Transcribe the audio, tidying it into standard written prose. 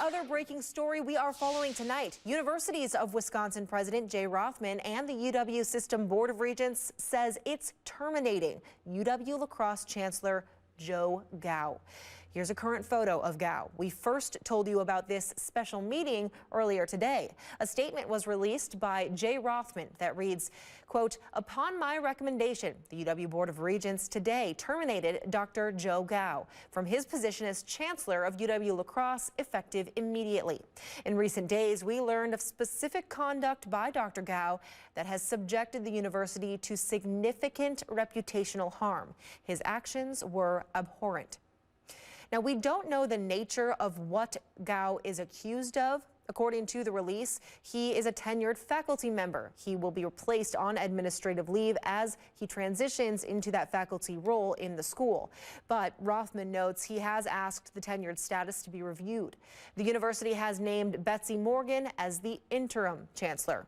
other breaking story we are following tonight. Universities of Wisconsin President Jay Rothman and the UW System Board of Regents says it's terminating UW-La Crosse Chancellor Joe Gow. Here's a current photo of Gow. We first told you about this special meeting earlier today. A statement was released by Jay Rothman that reads, quote, "Upon my recommendation, the UW Board of Regents today terminated Dr. Joe Gow from his position as Chancellor of UW-La Crosse effective immediately. In recent days, we learned of specific conduct by Dr. Gow that has subjected the university to significant reputational harm. His actions were abhorrent." Now, we don't know the nature of what Gow is accused of. According to the release, he is a tenured faculty member. He will be replaced on administrative leave as he transitions into that faculty role in the school. But Rothman notes he has asked the tenured status to be reviewed. The university has named Betsy Morgan as the interim chancellor.